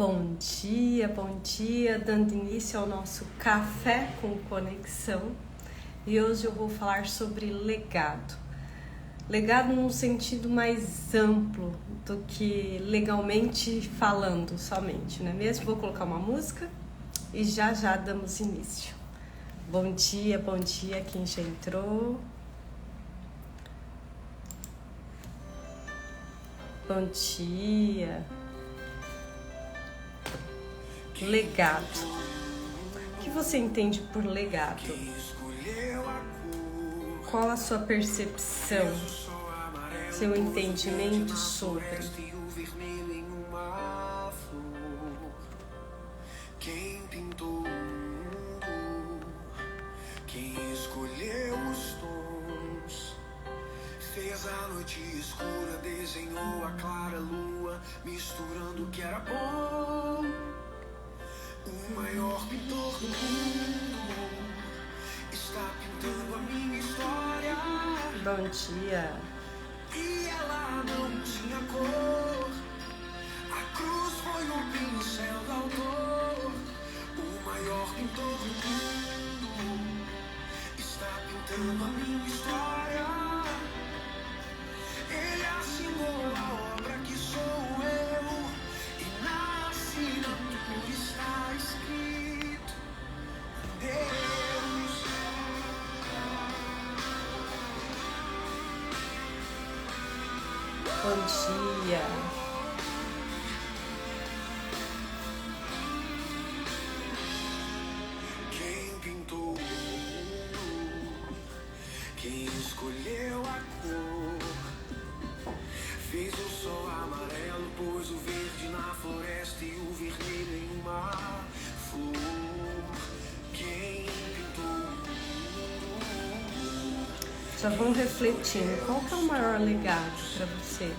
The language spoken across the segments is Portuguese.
Bom dia, dando início ao nosso Café com Conexão. E hoje eu vou falar sobre legado. Legado num sentido mais amplo do que legalmente falando somente, não é mesmo? Vou colocar uma música e já damos início. Bom dia quem já entrou. Bom dia. Legado. O que você entende por legado? Qual a sua percepção, seu entendimento sobre? Quem pintou o mundo? Quem escolheu os tons? Fez a noite escura, desenhou a clara lua, misturando o que era bom. O maior pintor do mundo está pintando a minha história. Bom dia. E ela não tinha cor. A cruz foi o pincel do autor. O maior pintor do mundo está pintando a minha história. Ele assinou a obra que sou eu, e na assinatura está escrito Deus. Bom dia. Quem pintou o mundo? Quem escolheu a cor? Fez o sol amarelo, pôs o verde na floresta e o vermelho em uma flor. Quem pintou o mundo? Já vão refletindo. Qual que é o maior legado para você?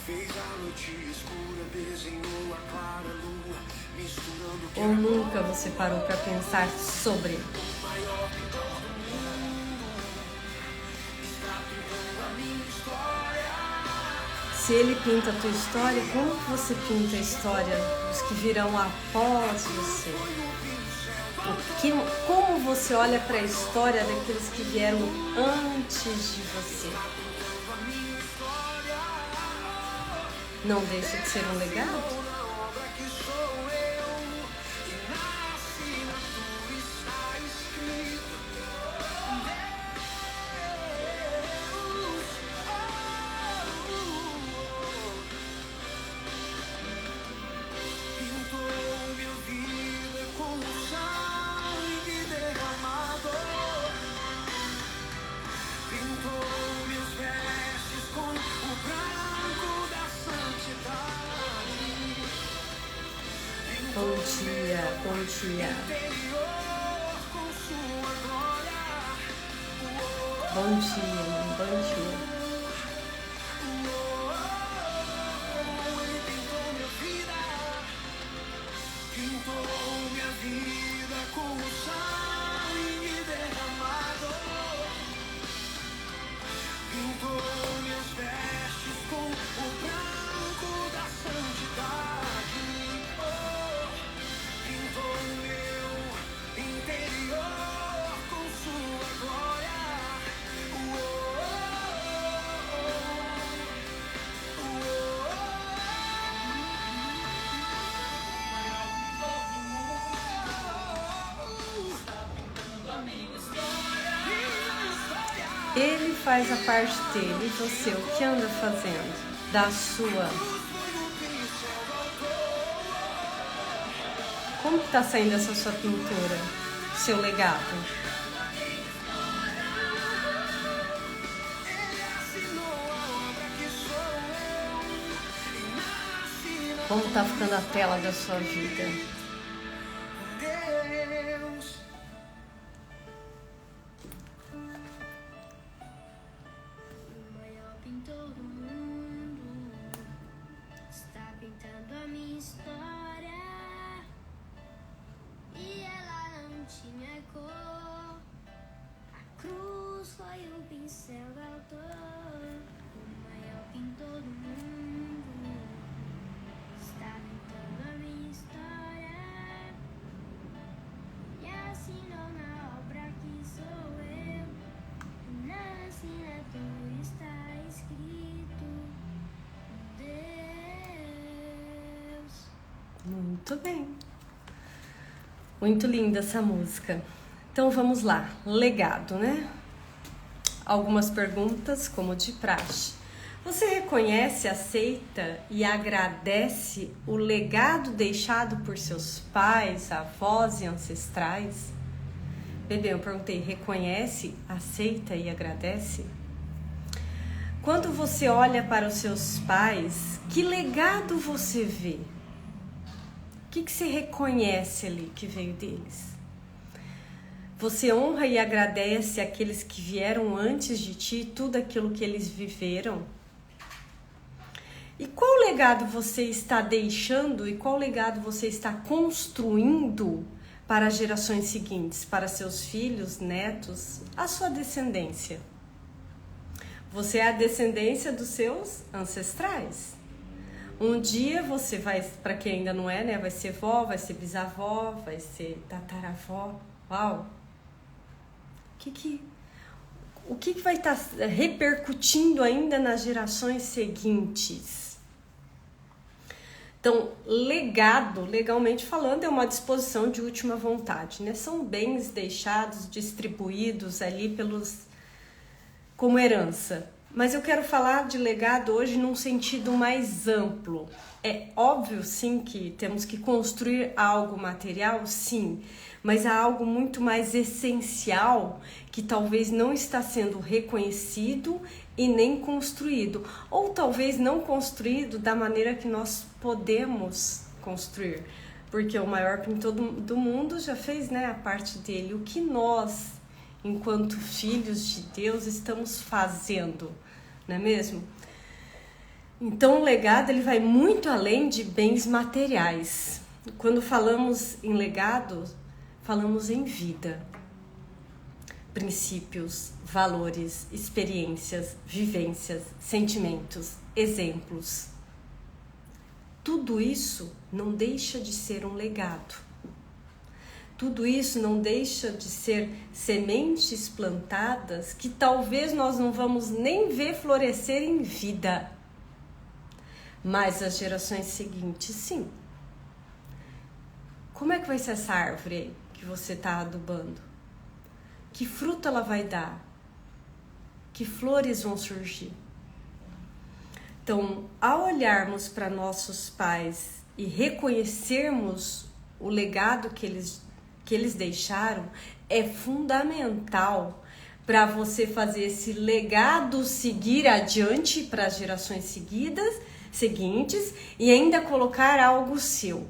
Fez a noite escura, desenhou a clara lua, misturando o que Ou nunca você parou para pensar sobre? o maior pintor do mundo está pintando a minha história. Se ele pinta a tua história, como que você pinta a história dos que virão após você? Como você olha para a história daqueles que vieram antes de você? Não deixa de ser um legado? Bom dia. Bom dia. Pintou minha vida com o sangue derramado. Pintou minhas vestes com o branco da santidade. Pintou meu interior com sua glória. Ele faz a parte dele e você, o que anda fazendo? Da sua. Como que tá saindo essa sua pintura? Seu legado? Como tá ficando a tela da sua vida? Pintor do mundo está pintando a minha história. Muito bem. Muito linda essa música. Então vamos lá, legado, né? Algumas perguntas, como de praxe. Você reconhece, aceita e agradece o legado deixado por seus pais, avós e ancestrais? Bebê, eu perguntei, reconhece, aceita e agradece? Quando você olha para os seus pais, que legado você vê? O que você reconhece ali que veio deles? Você honra e agradece aqueles que vieram antes de ti, tudo aquilo que eles viveram? E qual legado você está deixando e qual legado você está construindo para as gerações seguintes, para seus filhos, netos, a sua descendência? Você é a descendência dos seus ancestrais. Um dia você vai, para quem ainda não é, né? Vai ser vó, vai ser bisavó, vai ser tataravó. Uau! O que vai estar repercutindo ainda nas gerações seguintes? Então, legado, legalmente falando, é uma disposição de última vontade, né? São bens deixados, distribuídos ali como herança. Mas eu quero falar de legado hoje num sentido mais amplo. É óbvio, sim, que temos que construir algo material, sim, mas há algo muito mais essencial que talvez não está sendo reconhecido e nem construído, ou talvez não construído da maneira que nós podemos construir, porque o maior pintor do mundo já fez, né, a parte dele. O que nós, enquanto filhos de Deus, estamos fazendo, não é mesmo? Então o legado ele vai muito além de bens materiais. Quando falamos em legado, falamos em vida, princípios, valores, experiências, vivências, sentimentos, exemplos. Tudo isso não deixa de ser um legado. Tudo isso não deixa de ser sementes plantadas que talvez nós não vamos nem ver florescer em vida. Mas as gerações seguintes, sim. Como é que vai ser essa árvore aí que você está adubando? Que fruto ela vai dar? Que flores vão surgir? Então, ao olharmos para nossos pais e reconhecermos o legado que eles deixaram, é fundamental para você fazer esse legado seguir adiante para as gerações seguintes e ainda colocar algo seu.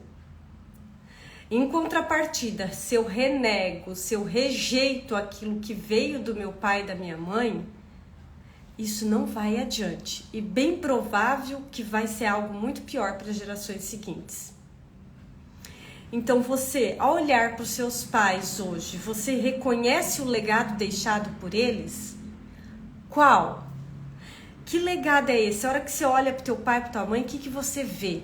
Em contrapartida, se eu renego, se eu rejeito aquilo que veio do meu pai e da minha mãe, isso não vai adiante. E bem provável que vai ser algo muito pior para as gerações seguintes. Então você, ao olhar para os seus pais hoje, você reconhece o legado deixado por eles? Qual? Que legado é esse? A hora que você olha para o teu pai e para tua mãe, o que você vê?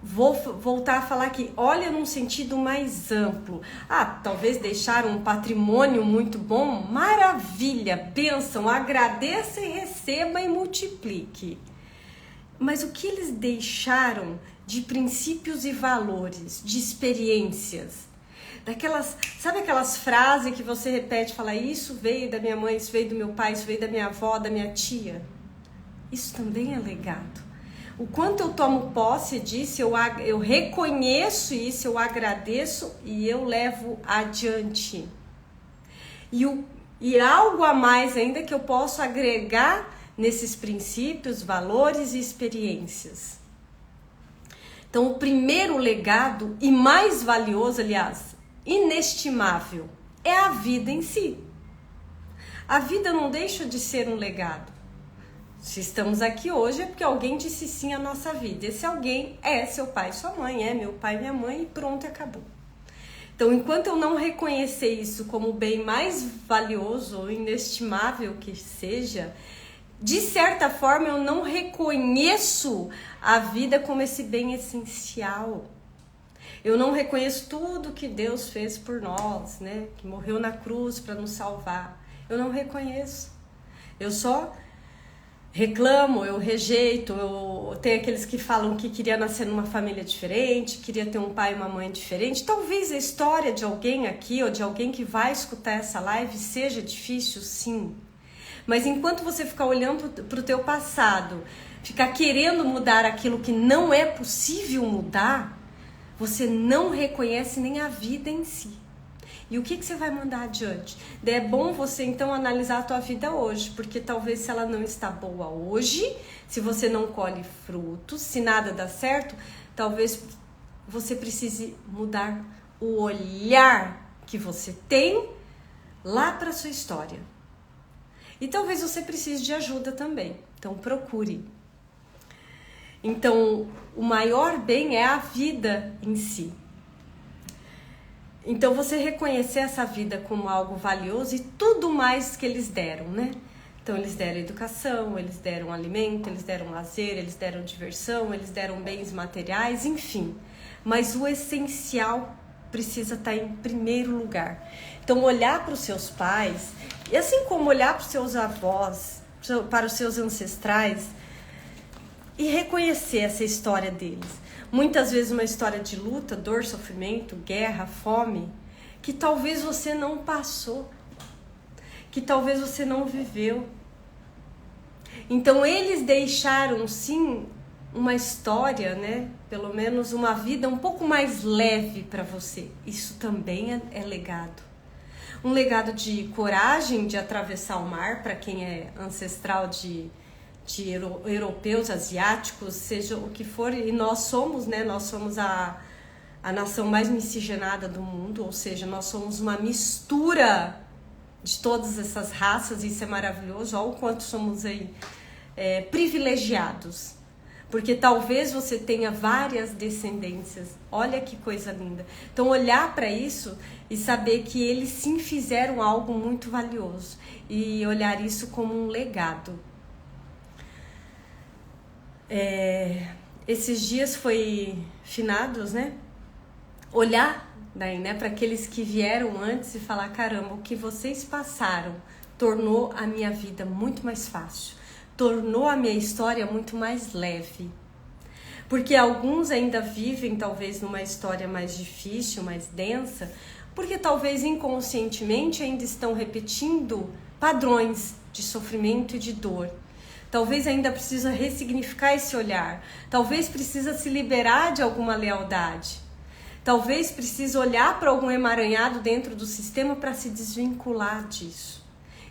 Vou voltar a falar aqui, olha num sentido mais amplo. Talvez deixaram um patrimônio muito bom, maravilha, bênção, agradeça e receba e multiplique. Mas o que eles deixaram de princípios e valores, de experiências? Sabe aquelas frases que você repete, fala, isso veio da minha mãe, isso veio do meu pai, isso veio da minha avó, da minha tia? Isso também é legado. O quanto eu tomo posse disso, eu reconheço isso, eu agradeço e eu levo adiante. E algo a mais ainda que eu posso agregar nesses princípios, valores e experiências. Então, o primeiro legado e mais valioso, aliás, inestimável, é a vida em si. A vida não deixa de ser um legado. Se estamos aqui hoje é porque alguém disse sim à nossa vida. Esse alguém é seu pai e sua mãe, é meu pai e minha mãe e pronto, acabou. Então, enquanto eu não reconhecer isso como o bem mais valioso ou inestimável que seja, de certa forma eu não reconheço a vida como esse bem essencial. Eu não reconheço tudo que Deus fez por nós, né? Que morreu na cruz para nos salvar. Eu não reconheço. Eu só reclamo, eu rejeito, eu tenho aqueles que falam que queria nascer numa família diferente, queria ter um pai e uma mãe diferente. Talvez a história de alguém aqui ou de alguém que vai escutar essa live seja difícil, sim. Mas enquanto você ficar olhando para o teu passado, ficar querendo mudar aquilo que não é possível mudar, você não reconhece nem a vida em si. E o que você vai mandar adiante? É bom você então analisar a tua vida hoje, porque talvez se ela não está boa hoje, se você não colhe frutos, se nada dá certo, talvez você precise mudar o olhar que você tem lá para sua história. E talvez você precise de ajuda também, então procure. Então, o maior bem é a vida em si. Então, você reconhecer essa vida como algo valioso e tudo mais que eles deram, né? Então, eles deram educação, eles deram alimento, eles deram lazer, eles deram diversão, eles deram bens materiais, enfim. Mas o essencial precisa estar em primeiro lugar. Então, olhar para os seus pais, e assim como olhar para os seus avós, para os seus ancestrais, e reconhecer essa história deles. Muitas vezes uma história de luta, dor, sofrimento, guerra, fome, que talvez você não passou, que talvez você não viveu. Então eles deixaram sim uma história, né? Pelo menos uma vida um pouco mais leve para você. Isso também é legado. Um legado de coragem de atravessar o mar, para quem é ancestral de europeus, asiáticos, seja o que for, e nós somos, né? Nós somos a nação mais miscigenada do mundo, ou seja, nós somos uma mistura de todas essas raças, e isso é maravilhoso. Olha o quanto somos aí privilegiados, porque talvez você tenha várias descendências. Olha que coisa linda. Então olhar para isso e saber que eles sim fizeram algo muito valioso e olhar isso como um legado. Esses dias foi finados, né? Olhar daí, né, para aqueles que vieram antes e falar: caramba, o que vocês passaram tornou a minha vida muito mais fácil, tornou a minha história muito mais leve. Porque alguns ainda vivem talvez numa história mais difícil, mais densa, porque talvez inconscientemente ainda estão repetindo padrões de sofrimento e de dor. Talvez ainda precisa ressignificar esse olhar. Talvez precisa se liberar de alguma lealdade. Talvez precise olhar para algum emaranhado dentro do sistema para se desvincular disso.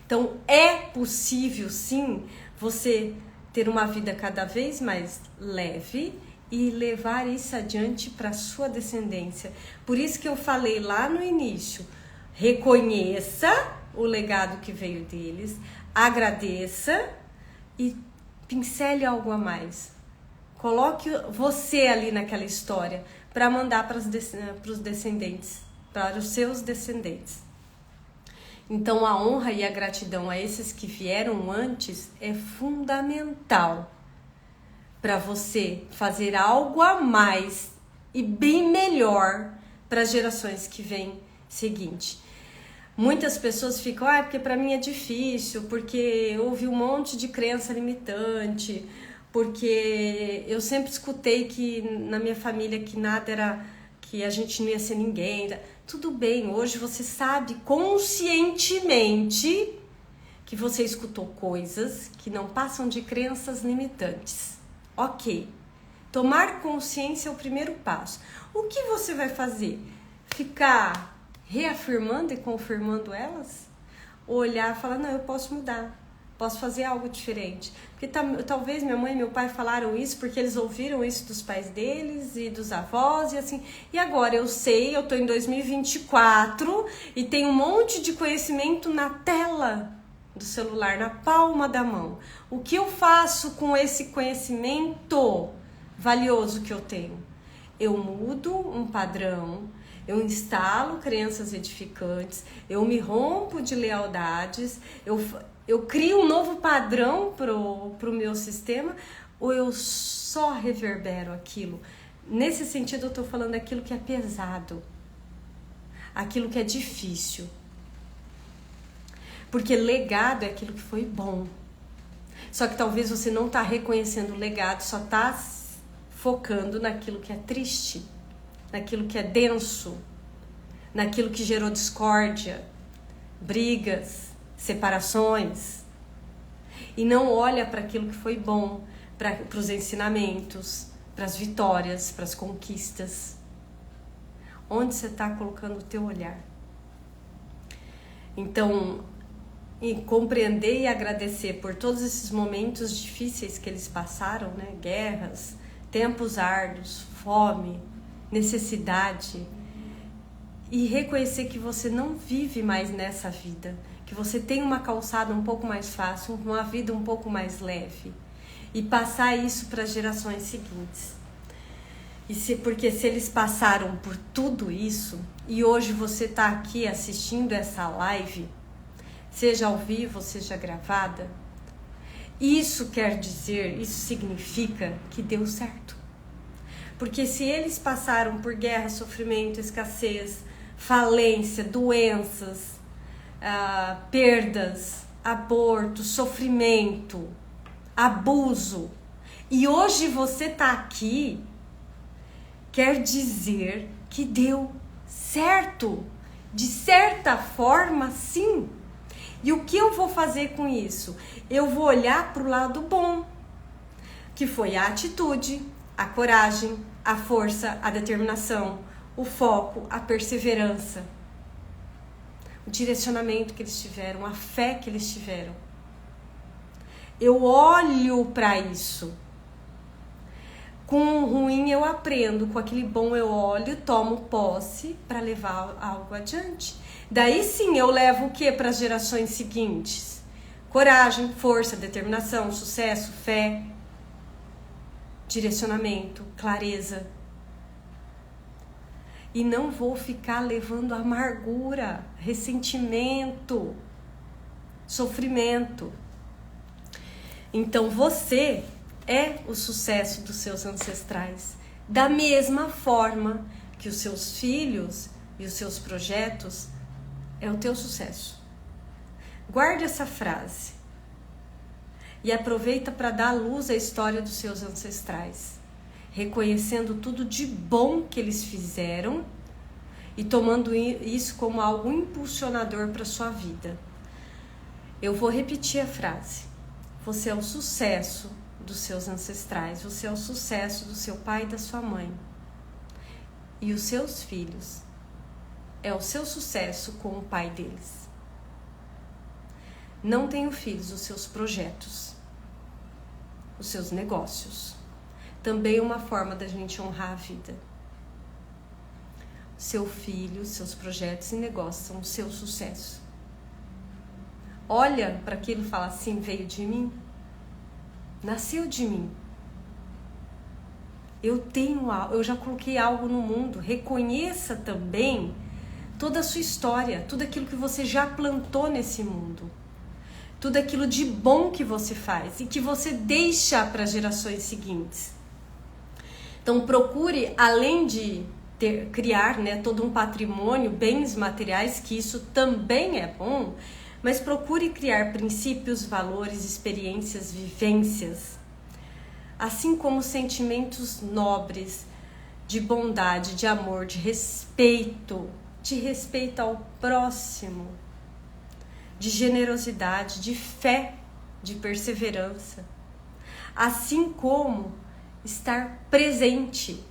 Então é possível sim você ter uma vida cada vez mais leve e levar isso adiante para a sua descendência. Por isso que eu falei lá no início, reconheça o legado que veio deles, agradeça e pincele algo a mais. Coloque você ali naquela história para mandar para os descendentes, para os seus descendentes. Então a honra e a gratidão a esses que vieram antes é fundamental para você fazer algo a mais e bem melhor para as gerações que vêm seguinte. Muitas pessoas ficam, porque para mim é difícil, porque houve um monte de crença limitante, porque eu sempre escutei que na minha família que nada era, que a gente não ia ser ninguém. Tudo bem, hoje você sabe conscientemente que você escutou coisas que não passam de crenças limitantes. Ok, tomar consciência é o primeiro passo. O que você vai fazer? Ficar reafirmando e confirmando elas? Ou olhar e falar, não, eu posso mudar, posso fazer algo diferente. Porque talvez minha mãe e meu pai falaram isso porque eles ouviram isso dos pais deles e dos avós e assim. E agora eu sei, eu tô em 2024 e tem um monte de conhecimento na tela do celular, na palma da mão. O que eu faço com esse conhecimento valioso que eu tenho? Eu mudo um padrão, eu instalo crenças edificantes, eu me rompo de lealdades, eu crio um novo padrão pro meu sistema, ou eu só reverbero aquilo? Nesse sentido eu tô falando aquilo que é pesado, aquilo que é difícil. Porque legado é aquilo que foi bom. Só que talvez você não está reconhecendo o legado, só está focando naquilo que é triste, naquilo que é denso, naquilo que gerou discórdia, brigas, separações. E não olha para aquilo que foi bom, para os ensinamentos, para as vitórias, para as conquistas. Onde você está colocando o teu olhar? Então, compreender e agradecer por todos esses momentos difíceis que eles passaram, né? Guerras, tempos árduos, fome, necessidade, e reconhecer que você não vive mais nessa vida, que você tem uma calçada um pouco mais fácil, uma vida um pouco mais leve, e passar isso para as gerações seguintes. Porque se eles passaram por tudo isso e hoje você está aqui assistindo essa live, seja ao vivo, seja gravada, isso quer dizer, isso significa que deu certo. Porque se eles passaram por guerra, sofrimento, escassez, falência, doenças, perdas, aborto, sofrimento, abuso, e hoje você está aqui, quer dizer que deu certo. De certa forma, sim. E o que eu vou fazer com isso? Eu vou olhar para o lado bom, que foi a atitude, a coragem, a força, a determinação, o foco, a perseverança, o direcionamento que eles tiveram, a fé que eles tiveram. Eu olho para isso. Com o ruim eu aprendo, com aquele bom eu olho, tomo posse para levar algo adiante. Daí sim eu levo o que para as gerações seguintes? Coragem, força, determinação, sucesso, fé, direcionamento, clareza. E não vou ficar levando amargura, ressentimento, sofrimento. Então você é o sucesso dos seus ancestrais, da mesma forma que os seus filhos e os seus projetos é o teu sucesso. Guarde essa frase e aproveita para dar luz à história dos seus ancestrais, reconhecendo tudo de bom que eles fizeram e tomando isso como algo impulsionador para a sua vida. Eu vou repetir a frase. Você é o sucesso dos seus ancestrais, você é o sucesso do seu pai e da sua mãe. E os seus filhos é o seu sucesso com o pai deles. Não tenho filhos, os seus projetos, os seus negócios. Também uma forma da gente honrar a vida. Seu filho, seus projetos e negócios são o seu sucesso. Olha para aquilo e fala assim, veio de mim. Nasceu de mim. Eu já coloquei algo no mundo. Reconheça também toda a sua história, tudo aquilo que você já plantou nesse mundo, tudo aquilo de bom que você faz e que você deixa para as gerações seguintes. Então procure, além de criar, né, todo um patrimônio, bens materiais, que isso também é bom, mas procure criar princípios, valores, experiências, vivências, assim como sentimentos nobres, de bondade, de amor, de respeito ao próximo, de generosidade, de fé, de perseverança, assim como estar presente,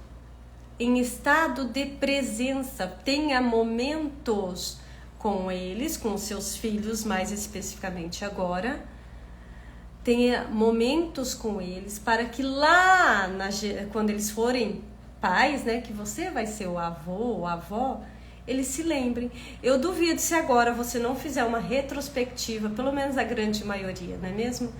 em estado de presença. Tenha momentos com eles, com seus filhos mais especificamente agora, tenha momentos com eles para que lá, quando eles forem pais, né, que você vai ser o avô ou a avó, eles se lembrem. Eu duvido se agora você não fizer uma retrospectiva, pelo menos a grande maioria, não é mesmo?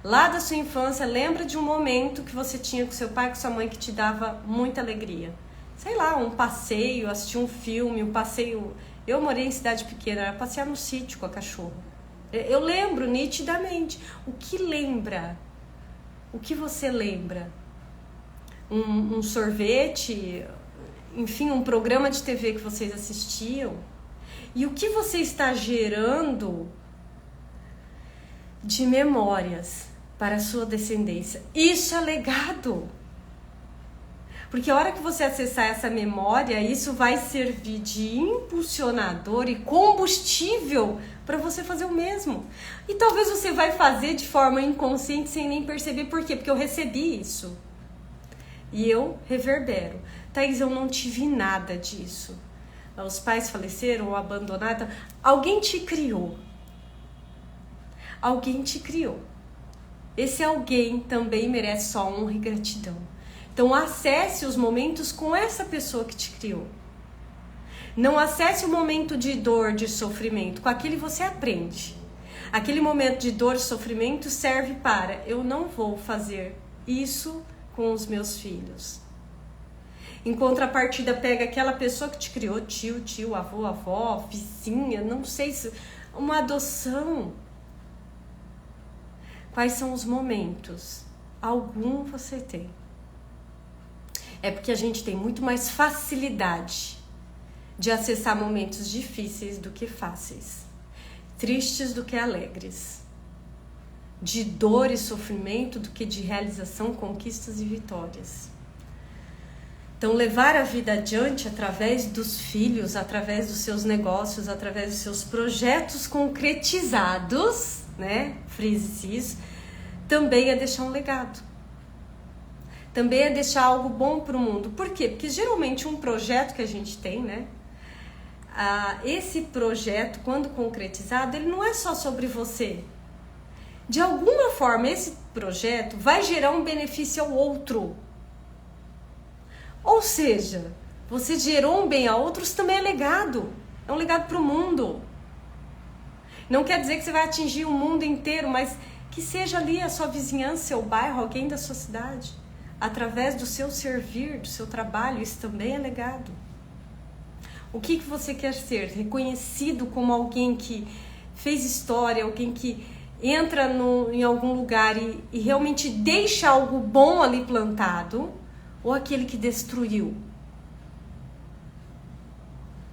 Lá da sua infância, lembra de um momento que você tinha com seu pai, com sua mãe, que te dava muita alegria. Sei lá, um passeio, assistir um filme, um passeio. Eu morei em cidade pequena, era passear no sítio com a cachorra. Eu lembro nitidamente. O que lembra? O que você lembra? Um sorvete, enfim, um programa de TV que vocês assistiam? E o que você está gerando de memórias para a sua descendência. Isso é legado. Porque a hora que você acessar essa memória, isso vai servir de impulsionador e combustível para você fazer o mesmo. E talvez você vai fazer de forma inconsciente sem nem perceber. Por quê? Porque eu recebi isso. E eu reverbero. Thaís, eu não tive nada disso. Os pais faleceram ou abandonaram. Alguém te criou. Alguém te criou. Esse alguém também merece só honra e gratidão. Então acesse os momentos com essa pessoa que te criou. Não acesse o momento de dor, de sofrimento. Com aquele você aprende. Aquele momento de dor e sofrimento serve para: eu não vou fazer isso com os meus filhos. Em contrapartida, pega aquela pessoa que te criou, tio, avô, avó, vizinha, não sei se... uma adoção. Quais são os momentos? Algum você tem. É porque a gente tem muito mais facilidade de acessar momentos difíceis do que fáceis, tristes do que alegres, de dor e sofrimento do que de realização, conquistas e vitórias. Então, levar a vida adiante através dos filhos, através dos seus negócios, através dos seus projetos concretizados, né? Frise isso, também é deixar um legado. Também é deixar algo bom para o mundo. Por quê? Porque geralmente um projeto que a gente tem, né? Esse projeto, quando concretizado, ele não é só sobre você. De alguma forma, esse projeto vai gerar um benefício ao outro. Ou seja, você gerou um bem a outros, também é legado. É um legado para o mundo. Não quer dizer que você vai atingir o mundo inteiro, mas que seja ali a sua vizinhança, seu bairro, alguém da sua cidade. Através do seu servir, do seu trabalho, isso também é legado. O que você quer ser? Reconhecido como alguém que fez história, alguém que entra em algum lugar e realmente deixa algo bom ali plantado, ou aquele que destruiu?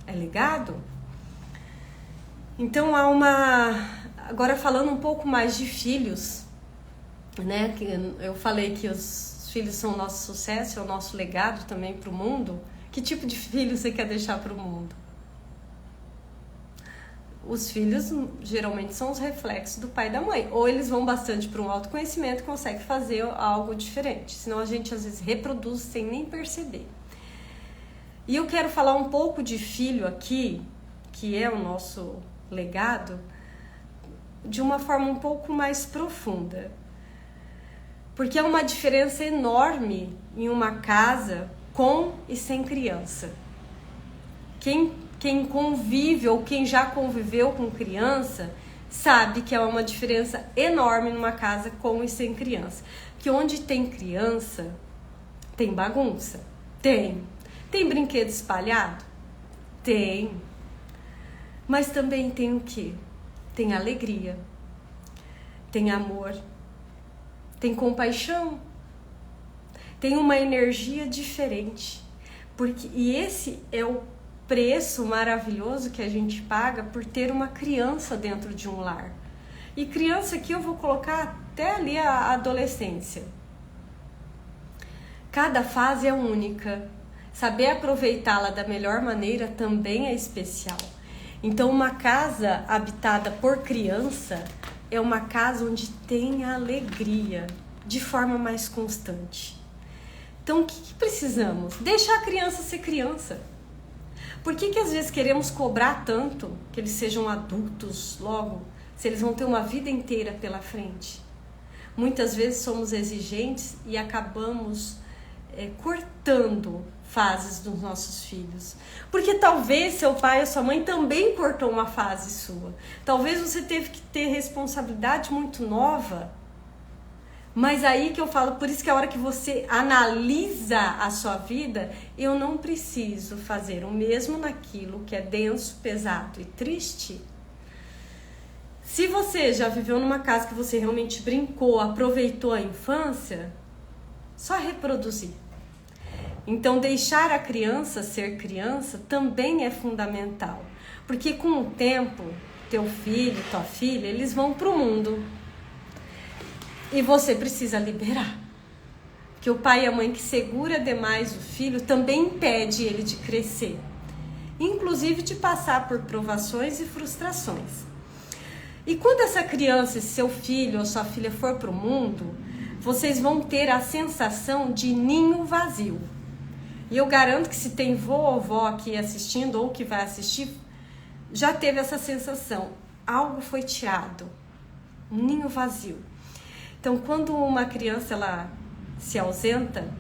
É legado? Então há uma... Agora falando um pouco mais de filhos, né? Que eu falei que os filhos são o nosso sucesso, é o nosso legado também para o mundo. Que tipo de filho você quer deixar para o mundo? Os filhos geralmente são os reflexos do pai e da mãe. Ou eles vão bastante para um autoconhecimento e conseguem fazer algo diferente. Senão a gente às vezes reproduz sem nem perceber. E eu quero falar um pouco de filho aqui, que é o nosso legado, de uma forma um pouco mais profunda. Porque é uma diferença enorme em uma casa com e sem criança. Quem convive ou quem já conviveu com criança sabe que é uma diferença enorme numa casa com e sem criança. Que onde tem criança, tem bagunça? Tem. Tem brinquedo espalhado? Tem. Mas também tem o quê? Tem alegria, tem amor, tem compaixão, tem uma energia diferente. E esse é o preço maravilhoso que a gente paga por ter uma criança dentro de um lar. E criança aqui eu vou colocar até ali a adolescência. Cada fase é única. Saber aproveitá-la da melhor maneira também é especial. Então, uma casa habitada por criança é uma casa onde tem alegria de forma mais constante. Então, o que precisamos? Deixar a criança ser criança. Por que às vezes queremos cobrar tanto que eles sejam adultos logo, se eles vão ter uma vida inteira pela frente? Muitas vezes somos exigentes e acabamos cortando fases dos nossos filhos. Porque talvez seu pai ou sua mãe também cortou uma fase sua. Talvez você teve que ter responsabilidade muito nova. Mas aí que eu falo, por isso que a hora que você analisa a sua vida, eu não preciso fazer o mesmo naquilo que é denso, pesado e triste. Se você já viveu numa casa que você realmente brincou, aproveitou a infância, só reproduzir. Então, deixar a criança ser criança também é fundamental. Porque com o tempo, teu filho, tua filha, eles vão para o mundo. E você precisa liberar. Porque o pai e a mãe que segura demais o filho também impede ele de crescer. Inclusive de passar por provações e frustrações. E quando essa criança, seu filho ou sua filha for para o mundo, vocês vão ter a sensação de ninho vazio. E eu garanto que se tem vô ou vó aqui assistindo ou que vai assistir, já teve essa sensação. Algo foi tirado. Um ninho vazio. Então, quando uma criança ela se ausenta,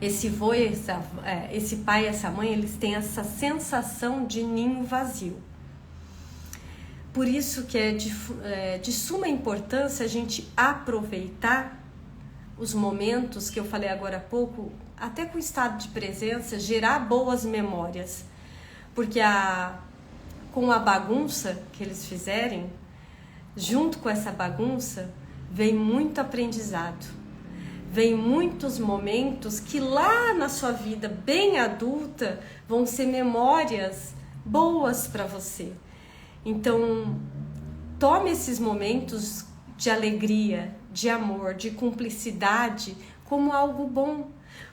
esse vô, esse pai e essa mãe, eles têm essa sensação de ninho vazio. Por isso que é de suma importância a gente aproveitar os momentos que eu falei agora há pouco, até com o estado de presença, gerar boas memórias. Porque com a bagunça que eles fizerem, junto com essa bagunça, vem muito aprendizado. Vem muitos momentos que lá na sua vida bem adulta vão ser memórias boas para você. Então, tome esses momentos de alegria, de amor, de cumplicidade como algo bom,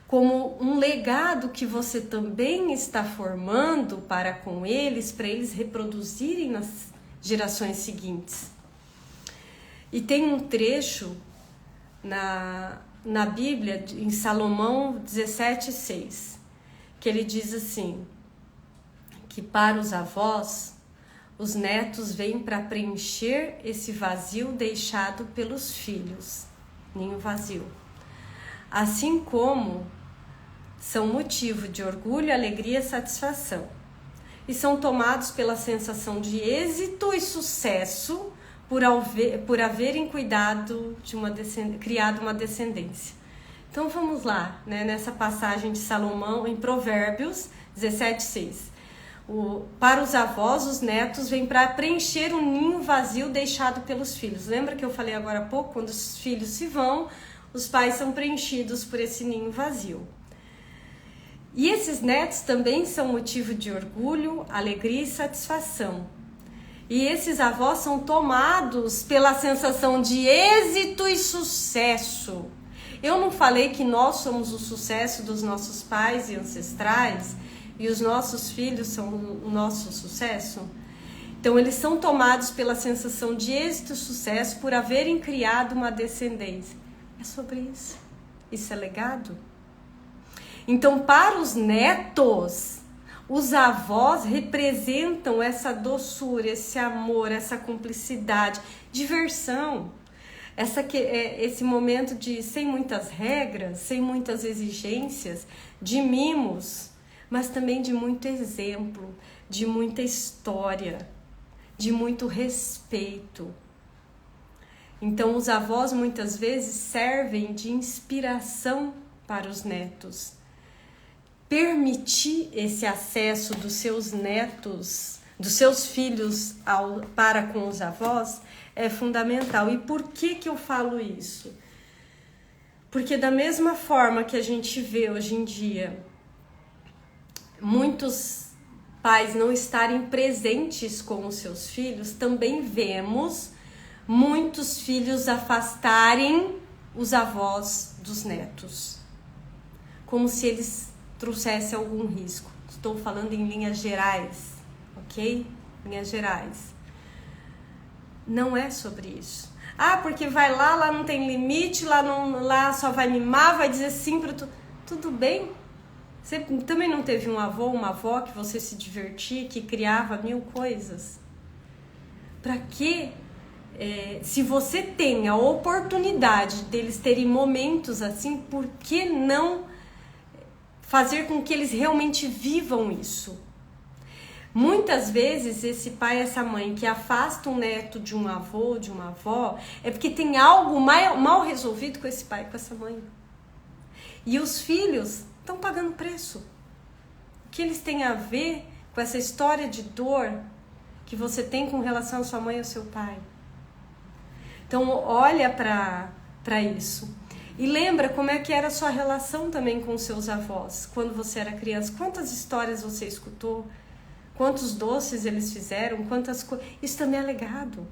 como um legado que você também está formando para eles reproduzirem nas gerações seguintes. E tem um trecho na Bíblia, em Salomão 17:6, que ele diz assim, que para os avós, os netos vêm para preencher esse vazio deixado pelos filhos, ninho vazio. Assim como são motivo de orgulho, alegria e satisfação. E são tomados pela sensação de êxito e sucesso por haverem criado uma descendência. Então vamos lá, né, nessa passagem de Salomão em Provérbios 17:6. Para os avós, os netos vêm para preencher o ninho vazio deixado pelos filhos. Lembra que eu falei agora há pouco, quando os filhos se vão, os pais são preenchidos por esse ninho vazio. E esses netos também são motivo de orgulho, alegria e satisfação. E esses avós são tomados pela sensação de êxito e sucesso. Eu não falei que nós somos o sucesso dos nossos pais e ancestrais e os nossos filhos são o nosso sucesso? Então, eles são tomados pela sensação de êxito e sucesso por haverem criado uma descendência. É sobre isso. Isso é legado? Então, para os netos, os avós representam essa doçura, esse amor, essa cumplicidade, diversão. Esse momento de sem muitas regras, sem muitas exigências, de mimos, mas também de muito exemplo, de muita história, de muito respeito. Então, os avós muitas vezes servem de inspiração para os netos. Permitir esse acesso dos seus netos, dos seus filhos para com os avós é fundamental. E por que eu falo isso? Porque da mesma forma que a gente vê hoje em dia muitos pais não estarem presentes com os seus filhos, também vemos muitos filhos afastarem os avós dos netos, como se eles trouxessem algum risco. Estou falando em linhas gerais, ok? Linhas gerais. Não é sobre isso. Ah, porque vai lá não tem limite, lá só vai mimar, vai dizer sim para tudo. Tudo bem? Você também não teve um avô, uma avó que você se divertia, que criava mil coisas? Para quê? Se você tem a oportunidade deles terem momentos assim, por que não fazer com que eles realmente vivam isso? Muitas vezes esse pai, essa mãe que afasta um neto de um avô, de uma avó, é porque tem algo mal resolvido com esse pai, com essa mãe. E os filhos estão pagando preço. O que eles têm a ver com essa história de dor que você tem com relação à sua mãe e ao seu pai? Então olha para isso. E lembra como é que era a sua relação também com os seus avós quando você era criança. Quantas histórias você escutou? Quantos doces eles fizeram? Quantas coisas? Isso também é legado.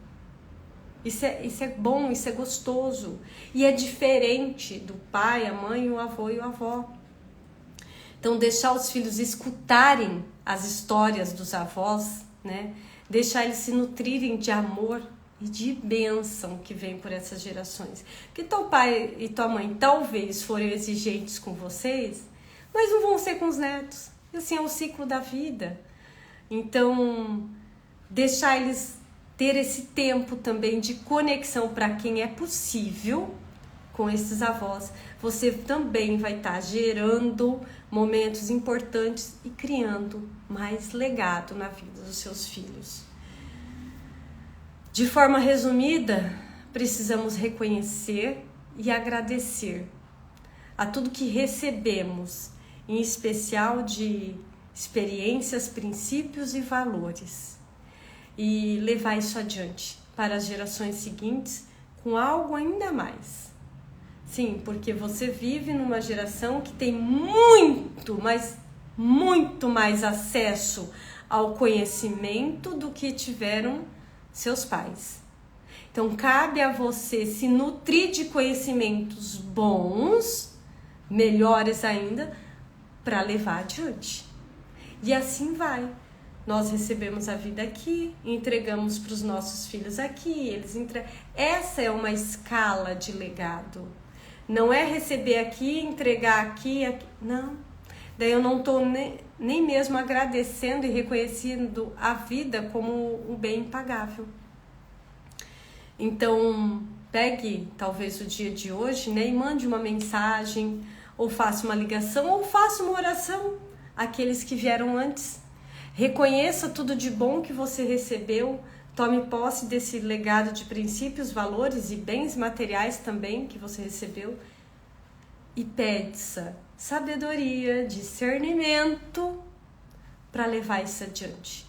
Isso é bom, isso é gostoso. E é diferente do pai, a mãe, o avô e a avó. Então, deixar os filhos escutarem as histórias dos avós, né? Deixar eles se nutrirem de amor e de bênção que vem por essas gerações. Porque teu pai e tua mãe talvez foram exigentes com vocês, mas não vão ser com os netos. E assim é o ciclo da vida. Então, deixar eles ter esse tempo também de conexão para quem é possível com esses avós. Você também vai estar gerando momentos importantes e criando mais legado na vida dos seus filhos. De forma resumida, precisamos reconhecer e agradecer a tudo que recebemos, em especial de experiências, princípios e valores, e levar isso adiante para as gerações seguintes com algo ainda mais. Sim, porque você vive numa geração que tem muito mais acesso ao conhecimento do que tiveram seus pais. Então, cabe a você se nutrir de conhecimentos bons, melhores ainda, para levar adiante. E assim vai. Nós recebemos a vida aqui, entregamos para os nossos filhos aqui, eles entregam. Essa é uma escala de legado. Não é receber aqui, entregar aqui, aqui. Não. Daí eu não estou nem mesmo agradecendo e reconhecendo a vida como um bem impagável. Então, pegue talvez o dia de hoje, né, e mande uma mensagem, ou faça uma ligação, ou faça uma oração àqueles que vieram antes. Reconheça tudo de bom que você recebeu, tome posse desse legado de princípios, valores e bens materiais também que você recebeu e peça sabedoria, discernimento para levar isso adiante.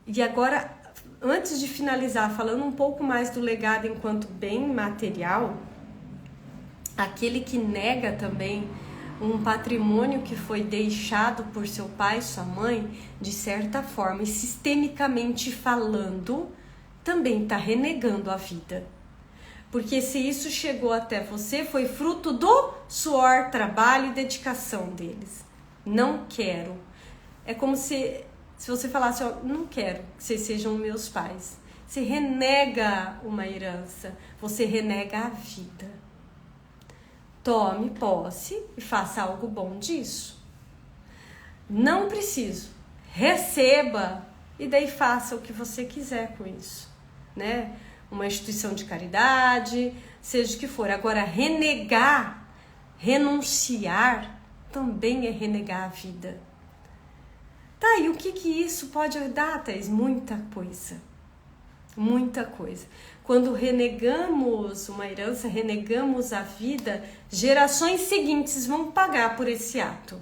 E agora, antes de finalizar, falando um pouco mais do legado enquanto bem material, aquele que nega também um patrimônio que foi deixado por seu pai e sua mãe, de certa forma e sistemicamente falando, também está renegando a vida. Porque se isso chegou até você, foi fruto do suor, trabalho e dedicação deles. Não quero. É como se você falasse, ó, não quero que vocês sejam meus pais. Você renega uma herança, você renega a vida. Tome posse e faça algo bom disso. Não preciso. Receba e daí faça o que você quiser com isso, né? Uma instituição de caridade, seja o que for. Agora, renegar, renunciar, também é renegar a vida. Tá, e o que isso pode dar, Thaís? Muita coisa. Muita coisa. Quando renegamos uma herança, renegamos a vida, gerações seguintes vão pagar por esse ato,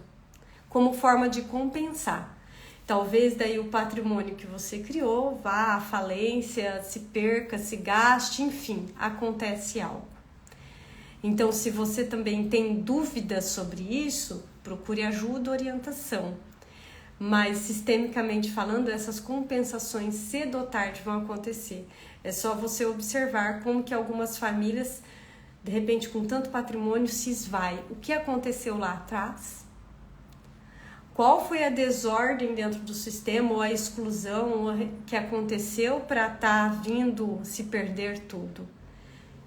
como forma de compensar. Talvez daí o patrimônio que você criou vá à falência, se perca, se gaste, enfim, acontece algo. Então, se você também tem dúvidas sobre isso, procure ajuda, orientação. Mas, sistemicamente falando, essas compensações cedo ou tarde vão acontecer. É só você observar como que algumas famílias, de repente, com tanto patrimônio, se esvai. O que aconteceu lá atrás? Qual foi a desordem dentro do sistema ou a exclusão que aconteceu para estar vindo se perder tudo?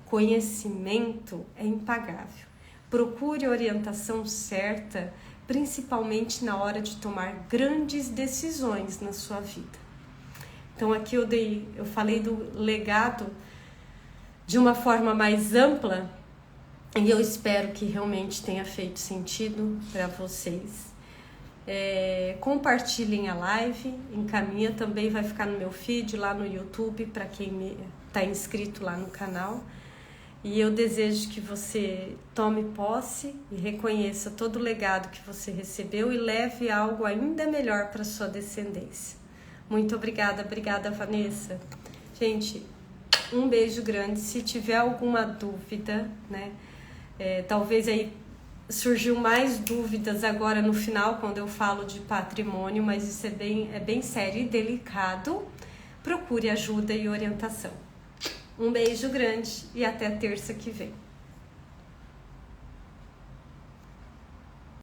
Conhecimento é impagável. Procure a orientação certa, principalmente na hora de tomar grandes decisões na sua vida. Então aqui eu falei do legado de uma forma mais ampla e eu espero que realmente tenha feito sentido para vocês. Compartilhem a live, encaminha, também vai ficar no meu feed lá no YouTube para quem está inscrito lá no canal. E eu desejo que você tome posse e reconheça todo o legado que você recebeu e leve algo ainda melhor para sua descendência. Muito obrigada, Vanessa. Gente, um beijo grande. Se tiver alguma dúvida, né? Talvez aí surgiu mais dúvidas agora no final quando eu falo de patrimônio, mas isso é bem sério e delicado. Procure ajuda e orientação. Um beijo grande e até terça que vem.